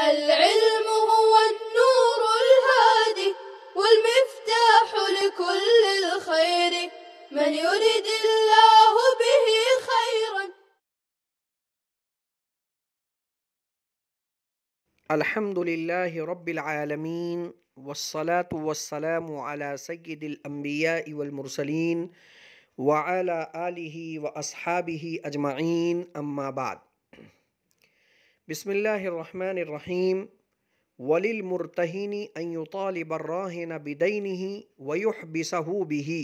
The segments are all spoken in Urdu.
العلم هو النور الهادي والمفتاح لكل الخير من يرد الله به خيرا. الحمد لله رب العالمين والصلاة والسلام على سيد الأنبياء والمرسلين وعلى آله وأصحابه أجمعين أما بعد. بسم الله الرحمن الرحيم. وللمرتهن أن يطالب الراهن بدينه ويحبسه به،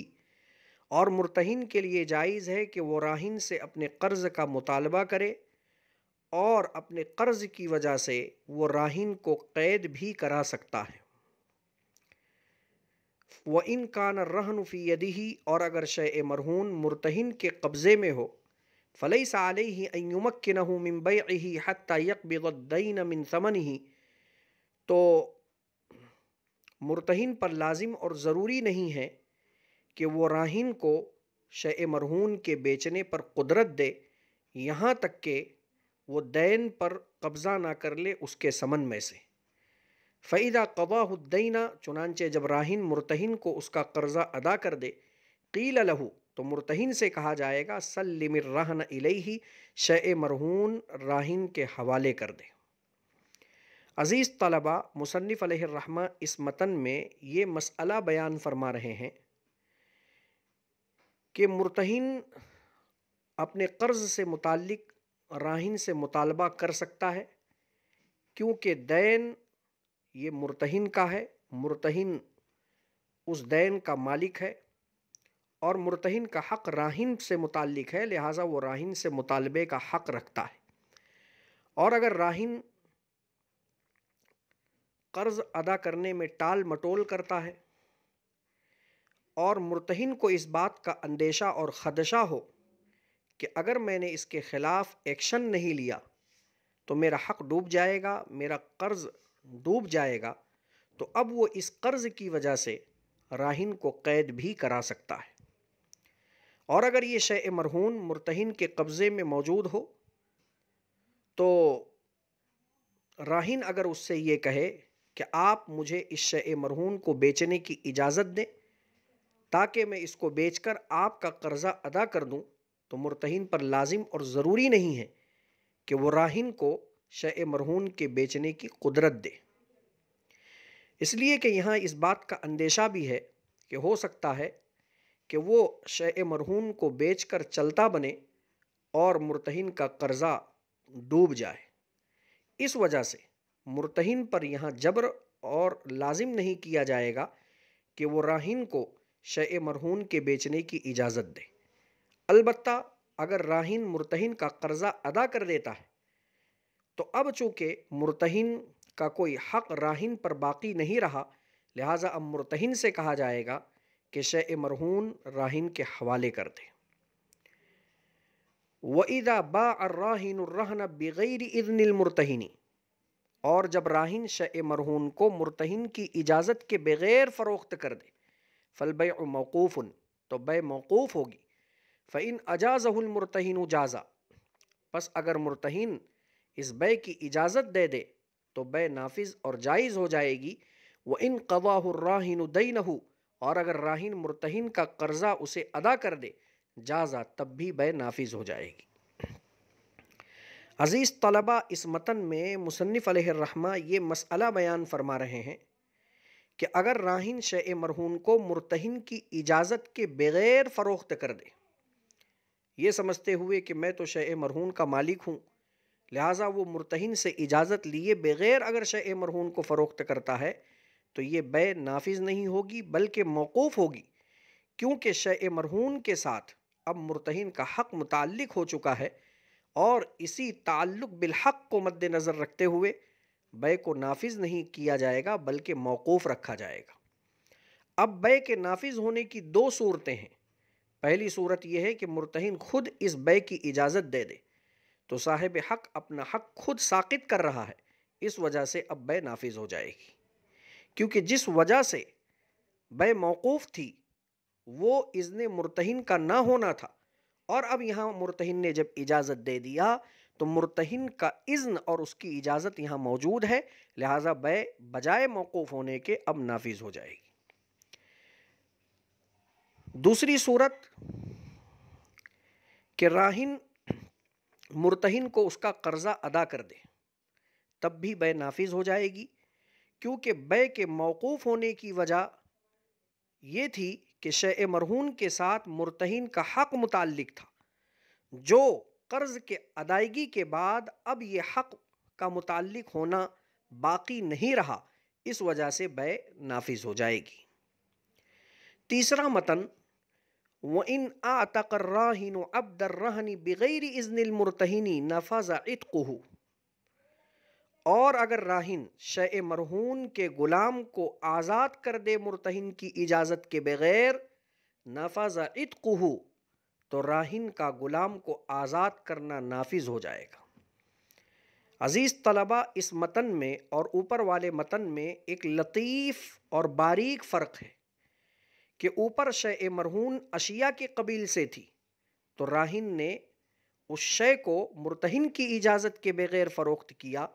اور مرتہن کے لیے جائز ہے کہ وہ راہن سے اپنے قرض کا مطالبہ کرے اور اپنے قرض کی وجہ سے وہ راہن کو قید بھی کرا سکتا ہے۔ وَإِنْ كَانَ الرَّهْنُ فِي يَدِهِ، اور اگر شیء مرہون مرتہن کے قبضے میں ہو، فَلَيْسَ عَلَيْهِ أَن يُمَكِّنَهُ مِنْ بَيْعِهِ حَتَّى يَقْبِضَ الدَّيْنَ مِنْ ثَمَنِهِ، تو مرتہن پر لازم اور ضروری نہیں ہے کہ وہ راہن کو شیء مرہون کے بیچنے پر قدرت دے یہاں تک کہ وہ دین پر قبضہ نہ کر لے اس کے ثمن میں سے۔ فَإِذَا قَضَاهُ الدَّيْنَ، چنانچہ جب راہن مرتہن کو اس کا قرضہ ادا کر دے، قِيلَ لَهُ، تو مرتہن سے کہا جائے گا سلم الرہن الیہ، شیء مرہون راہن کے حوالے کر دے۔ عزیز طلبہ، مصنف علیہ الرحمہ اس متن میں یہ مسئلہ بیان فرما رہے ہیں کہ مرتہن اپنے قرض سے متعلق راہن سے مطالبہ کر سکتا ہے، کیونکہ دین یہ مرتہن کا ہے، مرتہن اس دین کا مالک ہے اور مرتہن کا حق راہن سے متعلق ہے، لہٰذا وہ راہن سے مطالبے کا حق رکھتا ہے۔ اور اگر راہن قرض ادا کرنے میں ٹال مٹول کرتا ہے اور مرتہن کو اس بات کا اندیشہ اور خدشہ ہو کہ اگر میں نے اس کے خلاف ایکشن نہیں لیا تو میرا حق ڈوب جائے گا، میرا قرض ڈوب جائے گا، تو اب وہ اس قرض کی وجہ سے راہن کو قید بھی کرا سکتا ہے۔ اور اگر یہ شیء مرہون مرتہن کے قبضے میں موجود ہو تو راہن اگر اس سے یہ کہے کہ آپ مجھے اس شیء مرہون کو بیچنے کی اجازت دیں تاکہ میں اس کو بیچ کر آپ کا قرضہ ادا کر دوں، تو مرتہن پر لازم اور ضروری نہیں ہے کہ وہ راہن کو شیء مرہون کے بیچنے کی قدرت دے، اس لیے کہ یہاں اس بات کا اندیشہ بھی ہے کہ ہو سکتا ہے کہ وہ شیء مرہون کو بیچ کر چلتا بنے اور مرتہن کا قرضہ ڈوب جائے۔ اس وجہ سے مرتہن پر یہاں جبر اور لازم نہیں کیا جائے گا کہ وہ راہن کو شیء مرہون کے بیچنے کی اجازت دے۔ البتہ اگر راہن مرتہن کا قرضہ ادا کر دیتا ہے تو اب چونکہ مرتہن کا کوئی حق راہن پر باقی نہیں رہا، لہٰذا اب مرتہن سے کہا جائے گا کہ شیء مرہون راہن کے حوالے کر دے۔ وَإِذَا بَاعَ الرَّاهِنُ الرَّهْنَ بِغَيْرِ إِذْنِ الْمُرْتَهِنِ، اور جب راہن شیء مرہون کو مرتہن کی اجازت کے بغیر فروخت کر دے، فَالْبَيْعُ مَوْقُوفٌ، تو بیع موقوف ہوگی۔ فَإِنْ أَجَازَهُ الْمُرْتَهِنُ جَازَ، پس اگر مرتہن اس بیع کی اجازت دے دے تو بیع نافذ اور جائز ہو جائے گی۔ وَإِنْ قَضَاهُ الرَّاهِنُ دَيْنَهُ، اور اگر راہن مرتہن کا قرضہ اسے ادا کر دے، جازا، تب بھی بیع نافذ ہو جائے گی۔ عزیز طلبہ، اس متن میں مصنف علیہ الرحمہ یہ مسئلہ بیان فرما رہے ہیں کہ اگر راہن شیء مرہون کو مرتہن کی اجازت کے بغیر فروخت کر دے، یہ سمجھتے ہوئے کہ میں تو شیء مرہون کا مالک ہوں، لہٰذا وہ مرتہن سے اجازت لیے بغیر اگر شیء مرہون کو فروخت کرتا ہے تو یہ بیع نافذ نہیں ہوگی بلکہ موقوف ہوگی، کیونکہ شیء مرہون کے ساتھ اب مرتہن کا حق متعلق ہو چکا ہے اور اسی تعلق بالحق کو مد نظر رکھتے ہوئے بیع کو نافذ نہیں کیا جائے گا بلکہ موقوف رکھا جائے گا۔ اب بیع کے نافذ ہونے کی دو صورتیں ہیں۔ پہلی صورت یہ ہے کہ مرتہن خود اس بیع کی اجازت دے دے تو صاحب حق اپنا حق خود ساقط کر رہا ہے، اس وجہ سے اب بیع نافذ ہو جائے گی، کیونکہ جس وجہ سے بیع موقوف تھی وہ اذن مرتہن کا نہ ہونا تھا، اور اب یہاں مرتہن نے جب اجازت دے دیا تو مرتہن کا اذن اور اس کی اجازت یہاں موجود ہے، لہٰذا بیع بجائے موقوف ہونے کے اب نافذ ہو جائے گی۔ دوسری صورت کہ راہن مرتہن کو اس کا قرضہ ادا کر دے، تب بھی بیع نافذ ہو جائے گی، کیونکہ بیع کے موقوف ہونے کی وجہ یہ تھی کہ شیء مرہون کے ساتھ مرتہن کا حق متعلق تھا، جو قرض کے ادائیگی کے بعد اب یہ حق کا متعلق ہونا باقی نہیں رہا، اس وجہ سے بیع نافذ ہو جائے گی۔ تیسرا متن وَإِنْ أَعْتَقَ الرَّاهِنُ عَبْدَ الرَّهْنِ بِغَيْرِ إِذْنِ الْمُرْتَهِنِ نَفَذَ عِتْقُهُ، اور اگر راہن شیء مرہون کے غلام کو آزاد کر دے مرتہن کی اجازت کے بغیر، نَفَذَ عِتْقُهُ، تو راہن کا غلام کو آزاد کرنا نافذ ہو جائے گا۔ عزیز طلبہ، اس متن میں اور اوپر والے متن میں ایک لطیف اور باریک فرق ہے کہ اوپر شیء مرہون اشیاء کے قبیل سے تھی، تو راہن نے اس شے کو مرتہن کی اجازت کے بغیر فروخت کیا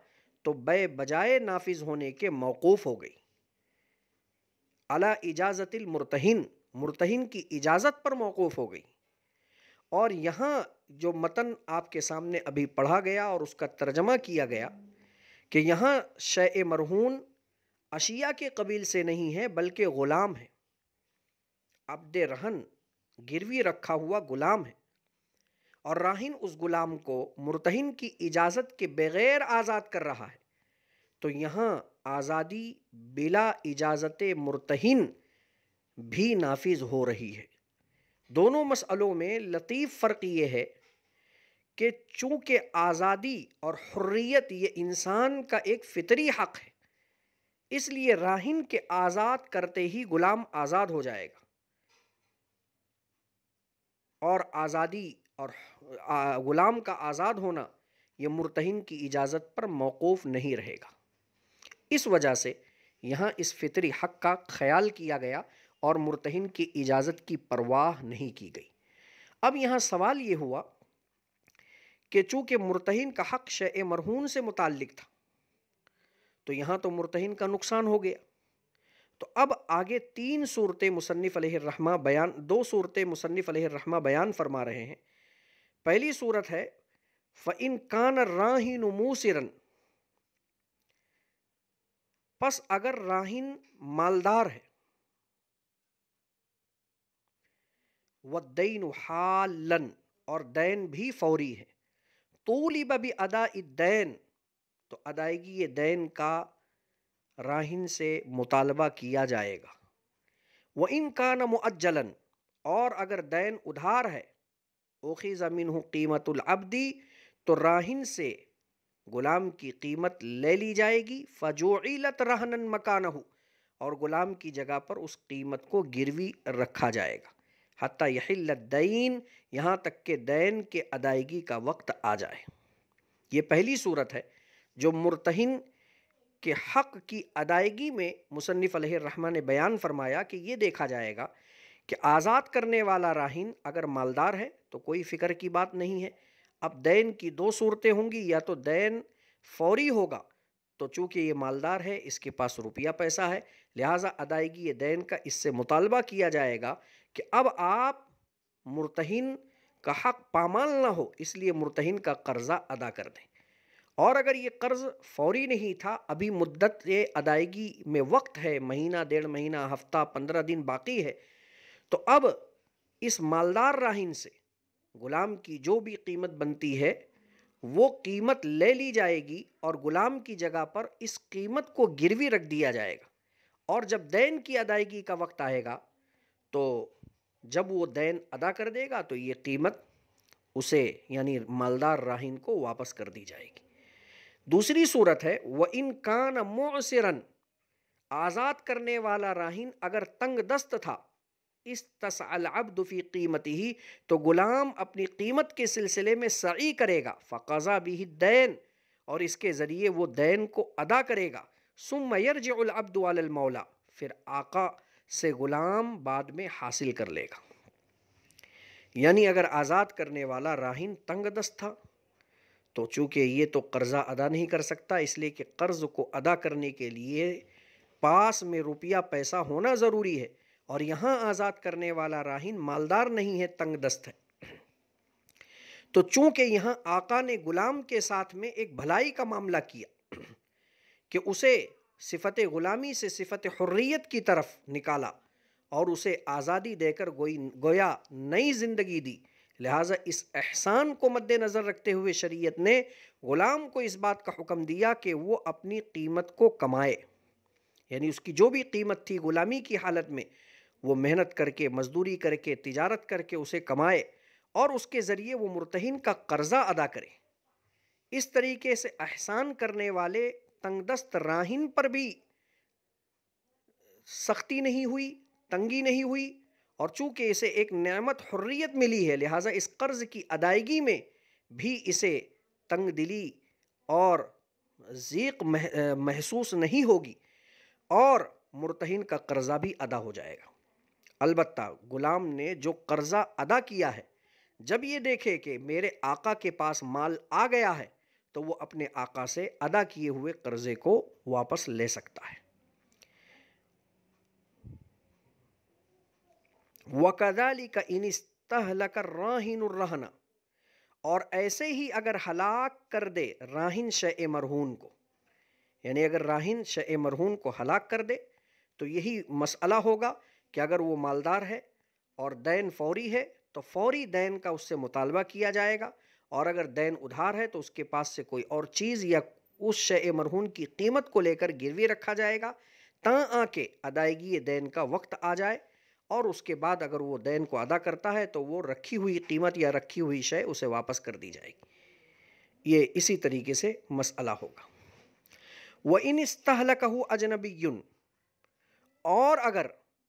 تو بیع بجائے نافذ ہونے کے موقوف ہو گئی۔ علی اجازت المرتہن، مرتہن کی اجازت پر موقوف ہو گئی۔ اور یہاں جو متن آپ کے سامنے ابھی پڑھا گیا اور اس کا ترجمہ کیا گیا کہ یہاں شیء مرہون اشیاء کے قبیل سے نہیں ہے بلکہ غلام ہے، عبد رہن گروی رکھا ہوا غلام ہے، اور راہن اس غلام کو مرتہن کی اجازت کے بغیر آزاد کر رہا ہے، تو یہاں آزادی بلا اجازت مرتہن بھی نافذ ہو رہی ہے۔ دونوں مسئلوں میں لطیف فرق یہ ہے کہ چونکہ آزادی اور حریت یہ انسان کا ایک فطری حق ہے، اس لیے راہن کے آزاد کرتے ہی غلام آزاد ہو جائے گا، اور آزادی اور غلام کا آزاد ہونا یہ مرتہن کی اجازت پر موقوف نہیں رہے گا۔ اس وجہ سے یہاں اس فطری حق کا خیال کیا گیا اور مرتہن کی اجازت کی پرواہ نہیں کی گئی۔ اب یہاں سوال یہ ہوا کہ چونکہ مرتہن کا حق شیء مرہون سے متعلق تھا تو یہاں تو مرتہن کا نقصان ہو گیا، تو اب آگے دو صورتیں مصنف علیہ الرحمہ بیان فرما رہے ہیں۔ پہلی صورت ہے فَإِنْ كَانَ الرَّاهِنُ مُوسِرًا، پس اگر راہن مالدار ہے، وَالدَّيْنُ حَالًا، اور دین بھی فوری ہے، طُولِبَ بِأَدَاءِ الدَّيْنِ، تو ادائیگی دین کا راہن سے مطالبہ کیا جائے گا۔ وَإِنْ كَانَ مُؤَجَّلًا، اور اگر دین ادھار ہے، أُخِذَ مِنْهُ قِیمَةُ الْعَبْدِ، تو راہن سے غلام کی قیمت لے لی جائے گی، فَجُعِلَتْ رَهْنًا مَكَانَهُ، اور غلام کی جگہ پر اس قیمت کو گروی رکھا جائے گا، حَتَّى يَحِلَّ الدَّيْنُ، یہاں تک کہ دین کے ادائیگی کا وقت آ جائے۔ یہ پہلی صورت ہے جو مرتہن کے حق کی ادائیگی میں مصنف علیہ الرحمہ نے بیان فرمایا کہ یہ دیکھا جائے گا کہ آزاد کرنے والا راہن اگر مالدار ہے تو کوئی فکر کی بات نہیں ہے۔ اب دین کی دو صورتیں ہوں گی، یا تو دین فوری ہوگا، تو چونکہ یہ مالدار ہے اس کے پاس روپیہ پیسہ ہے، لہٰذا ادائیگی یہ دین کا اس سے مطالبہ کیا جائے گا کہ اب آپ مرتہن کا حق پامال نہ ہو، اس لیے مرتہن کا قرضہ ادا کر دیں۔ اور اگر یہ قرض فوری نہیں تھا، ابھی مدت ادائیگی میں وقت ہے، مہینہ، ڈیڑھ مہینہ، ہفتہ، 15 دن باقی ہے، تو اب اس مالدار راہن سے غلام کی جو بھی قیمت بنتی ہے وہ قیمت لے لی جائے گی، اور غلام کی جگہ پر اس قیمت کو گروی رکھ دیا جائے گا، اور جب دین کی ادائیگی کا وقت آئے گا تو جب وہ دین ادا کر دے گا تو یہ قیمت اسے یعنی مالدار راہن کو واپس کر دی جائے گی۔ دوسری صورت ہے وَإِنْ كَانَ مُعْسِرًا، آزاد کرنے والا راہن اگر تنگ دست تھا، استصع العبد فی قیمتہ، تو غلام اپنی قیمت کے سلسلے میں سعی کرے گا، فقضى به الدین، اور اس کے ذریعے وہ دین کو ادا کرے گا، ثم يرجع العبد علی المولا، پھر آقا سے غلام بعد میں حاصل کر لے گا۔ یعنی اگر آزاد کرنے والا راہن تنگ دست تھا تو چونکہ یہ تو قرضہ ادا نہیں کر سکتا، اس لیے کہ قرض کو ادا کرنے کے لیے پاس میں روپیہ پیسہ ہونا ضروری ہے، اور یہاں آزاد کرنے والا راہن مالدار نہیں ہے، تنگ دست ہے۔ تو چونکہ یہاں آقا نے غلام کے ساتھ میں ایک بھلائی کا معاملہ کیا کہ اسے صفت غلامی سے صفت حریت کی طرف نکالا اور اسے آزادی دے کر گویا نئی زندگی دی، لہٰذا اس احسان کو مد نظر رکھتے ہوئے شریعت نے غلام کو اس بات کا حکم دیا کہ وہ اپنی قیمت کو کمائے، یعنی اس کی جو بھی قیمت تھی غلامی کی حالت میں، وہ محنت کر کے، مزدوری کر کے، تجارت کر کے اسے کمائے، اور اس کے ذریعے وہ مرتہن کا قرضہ ادا کرے۔ اس طریقے سے احسان کرنے والے تنگ دست راہن پر بھی سختی نہیں ہوئی، تنگی نہیں ہوئی، اور چونکہ اسے ایک نعمت حریت ملی ہے، لہٰذا اس قرض کی ادائیگی میں بھی اسے تنگ دلی اور ضیق محسوس نہیں ہوگی، اور مرتہن کا قرضہ بھی ادا ہو جائے گا۔ البتہ غلام نے جو قرضہ ادا کیا ہے، جب یہ دیکھے کہ میرے آقا کے پاس مال آ گیا ہے تو وہ اپنے آقا سے ادا کیے ہوئے قرضے کو واپس لے سکتا ہے۔ وَكَذَلِكَ إِنِ اسْتَهْلَكَ الرَّاهِنُ الرَّهْنَ، اور ایسے ہی اگر ہلاک کر دے راہن شیء مرہون کو، یعنی اگر راہن شیء مرہون کو ہلاک کر دے تو یہی مسئلہ ہوگا کہ اگر وہ مالدار ہے اور دین فوری ہے تو فوری دین کا اس سے مطالبہ کیا جائے گا، اور اگر دین ادھار ہے تو اس کے پاس سے کوئی اور چیز یا اس شیء مرہون کی قیمت کو لے کر گروی رکھا جائے گا تاں آ کے ادائیگی دین کا وقت آ جائے، اور اس کے بعد اگر وہ دین کو ادا کرتا ہے تو وہ رکھی ہوئی قیمت یا رکھی ہوئی شے اسے واپس کر دی جائے گی۔ یہ اسی طریقے سے مسئلہ ہوگا۔ وَإِنِ اسْتَهْلَكَهُ أَجْنَبِيٌّ، اور اگر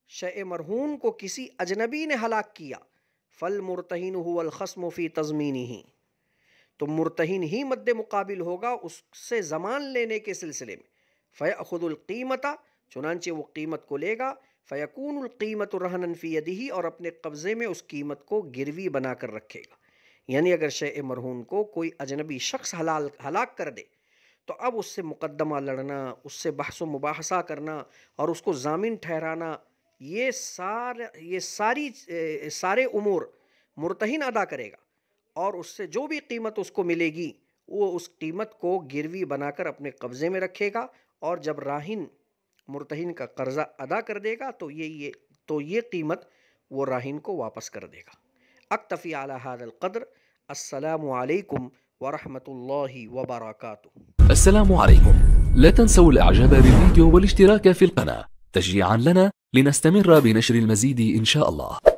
شیء مرہون کو کسی اجنبی نے ہلاک کیا، فَالْمُرْتَهِنُ هُوَ الْخَصْمُ فِي تَضْمِينِهِ، تو مرتہن ہی مد مقابل ہوگا اس سے ضمان لینے کے سلسلے میں۔ فَيَأْخُذُ الْقِيمَةَ، چنانچہ وہ قیمت کو لے گا، فَيَكُونُ الْقِيمَةُ رَهْنًا فِي يَدِهِ، اور اپنے قبضے میں اس قیمت کو گروی بنا کر رکھے گا۔ یعنی اگر شیء مرہون کو کوئی اجنبی شخص ہلاک کر دے تو اب اس سے مقدمہ لڑنا، اس سے بحث و مباحثہ کرنا اور اس کو ضامن ٹھہرانا، یہ سارے امور مرتہن ادا کرے گا، اور اس سے جو بھی قیمت اس کو ملے گی وہ اس قیمت کو گروی بنا کر اپنے قبضے میں رکھے گا، اور جب راہن مرتہن کا قرضہ ادا کر دے گا تو یہ قیمت وہ راہن کو واپس کر دے گا۔ اکتفی علی ھذا القدر۔ السلام علیکم ورحمۃ اللہ وبرکاتہ۔ السلام عليكم، لا تنسوا الإعجاب بالفيديو والاشتراك في القناة تشجيعا لنا لنستمر بنشر المزيد إن شاء الله.